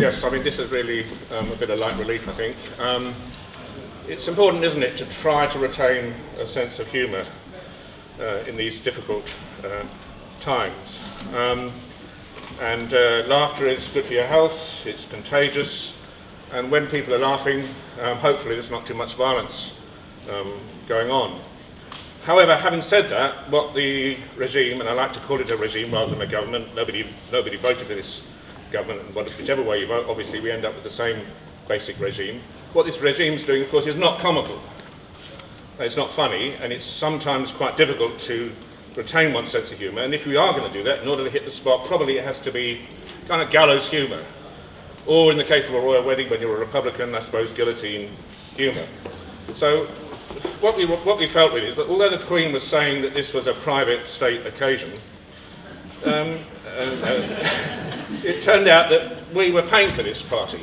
Yes, I mean, this is really a bit of light relief, I think. It's important, isn't it, to try to retain a sense of humour in these difficult times. Laughter is good for your health, it's contagious, and when people are laughing, hopefully there's not too much violence going on. However, having said that, what the regime, and I like to call it a regime rather than a government, nobody voted for this government, and whichever way you vote, obviously we end up with the same basic regime. What this regime's doing, of course, is not comical. It's not funny, and it's sometimes quite difficult to retain one's sense of humour, and if we are going to do that, in order to hit the spot, probably it has to be kind of gallows humour. Or in the case of a royal wedding, when you're a Republican, I suppose guillotine humour. So what we felt really is that although the Queen was saying that this was a private state occasion, it turned out that we were paying for this party.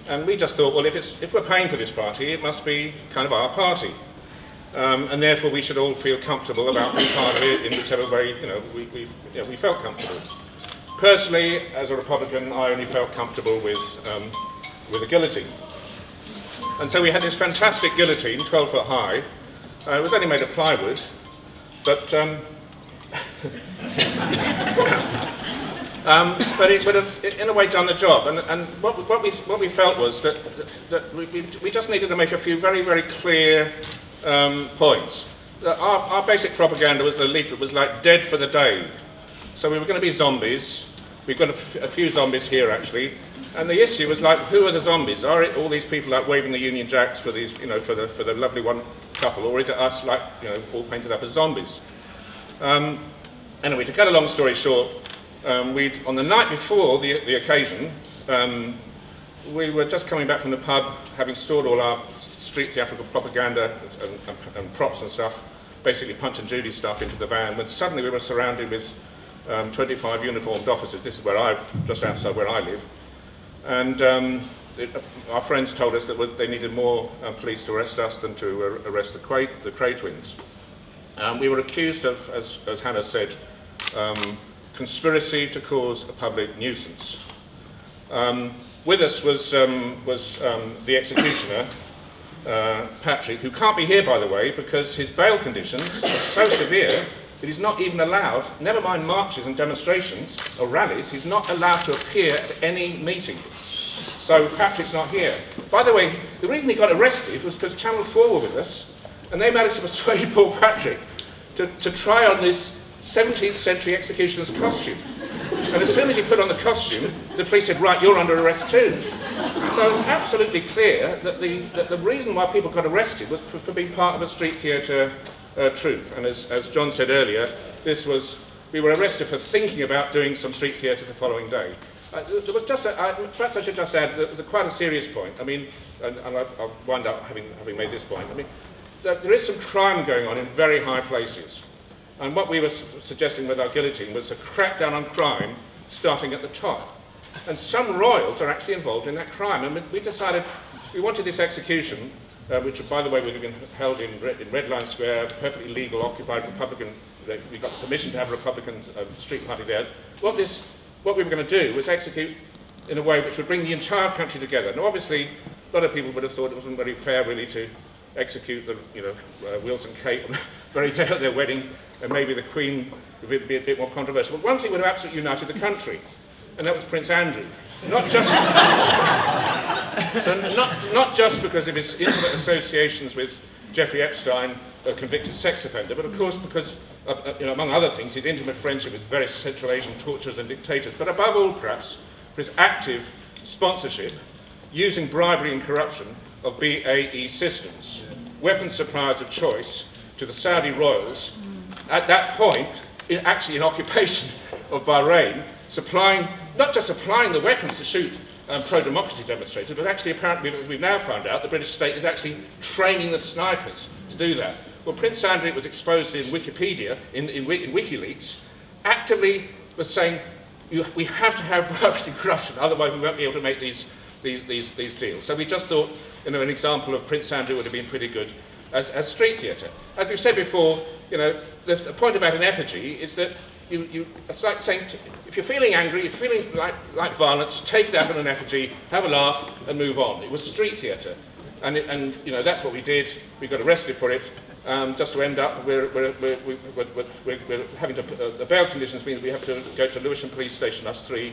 And we just thought, well, if we're paying for this party, it must be kind of our party. And therefore we should all feel comfortable about being part of it in whichever way, you know, we felt comfortable. Personally, as a Republican, I only felt comfortable with a guillotine. And so we had this fantastic guillotine, 12 foot high. It was only made of plywood, but but it would have, in a way, done the job. And what we felt was that we just needed to make a few very, very clear points. Our basic propaganda was the leaflet was like dead for the day. So we were going to be zombies. We've got a few zombies here, actually. And the issue was like, who are the zombies? Are it all these people like waving the Union Jacks for these, you know, for the lovely one couple, or is it us, like, you know, all painted up as zombies? Anyway, to cut a long story short, on the night before the occasion, we were just coming back from the pub, having stored all our street theatrical propaganda and props and stuff, basically Punch and Judy stuff, into the van, when suddenly we were surrounded with 25 uniformed officers. This is just outside where I live. And our friends told us that they needed more police to arrest us than to arrest the Cray twins. We were accused of, as Hannah said, conspiracy to cause a public nuisance. With us was the executioner, Patrick, who can't be here, by the way, because his bail conditions are so severe that he's not even allowed, never mind marches and demonstrations or rallies, he's not allowed to appear at any meeting. So Patrick's not here. By the way, the reason he got arrested was because Channel 4 were with us, and they managed to persuade poor Patrick to try on this 17th century executioner's costume. And as soon as he put on the costume, the police said, right, you're under arrest too. So absolutely clear that the reason why people got arrested was for being part of a street theatre troupe. And as John said earlier, we were arrested for thinking about doing some street theatre the following day. There was just perhaps I should just add that it was quite a serious point. I mean, and I'll wind up having made this point. I mean, there is some crime going on in very high places. And what we were suggesting with our guillotine was a crackdown on crime starting at the top. And some royals are actually involved in that crime. And we decided we wanted this execution, which, by the way, would have been held in Red Line Square, perfectly legal, occupied Republican. We got permission to have a Republican street party there. What we were going to do was execute in a way which would bring the entire country together. Now, obviously, a lot of people would have thought it wasn't very fair, really, to execute the, Wills and Kate on the very day of their wedding, and maybe the Queen would be a bit more controversial. But one thing would have absolutely united the country, and that was Prince Andrew. Not just, not just because of his intimate associations with Jeffrey Epstein, a convicted sex offender, but of course because, among other things, his intimate friendship with various Central Asian torturers and dictators, but above all, perhaps, for his active sponsorship, using bribery and corruption, of BAE Systems, weapons suppliers of choice to the Saudi royals, at that point, actually in occupation of Bahrain, not just supplying the weapons to shoot pro-democracy demonstrators, but actually, apparently, as we've now found out, the British state is actually training the snipers to do that. Well, Prince Andrew was exposed in Wikipedia, in WikiLeaks, actively was saying, we have to have bribery and corruption, otherwise we won't be able to make these deals. So we just thought, an example of Prince Andrew would have been pretty good. as street theatre. As we've said before, you know, the point about an effigy is that it's like saying, if you're feeling angry, if you're feeling like violence, take it out on an effigy, have a laugh, and move on. It was street theatre, and you know, that's what we did. We got arrested for it. Just to end up, we're having to, the bail conditions mean that we have to go to Lewisham Police Station, us three,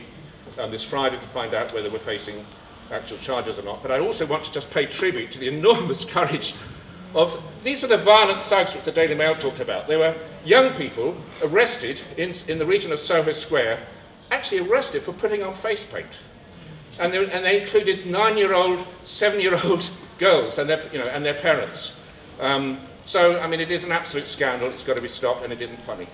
this Friday to find out whether we're facing actual charges or not. But I also want to just pay tribute to the enormous courage of, these were the violent thugs which the Daily Mail talked about. They were young people arrested in the region of Soho Square, actually arrested for putting on face paint. And they included 9-year-old, 7-year-old girls and their parents. So, I mean, it is an absolute scandal. It's got to be stopped, and it isn't funny.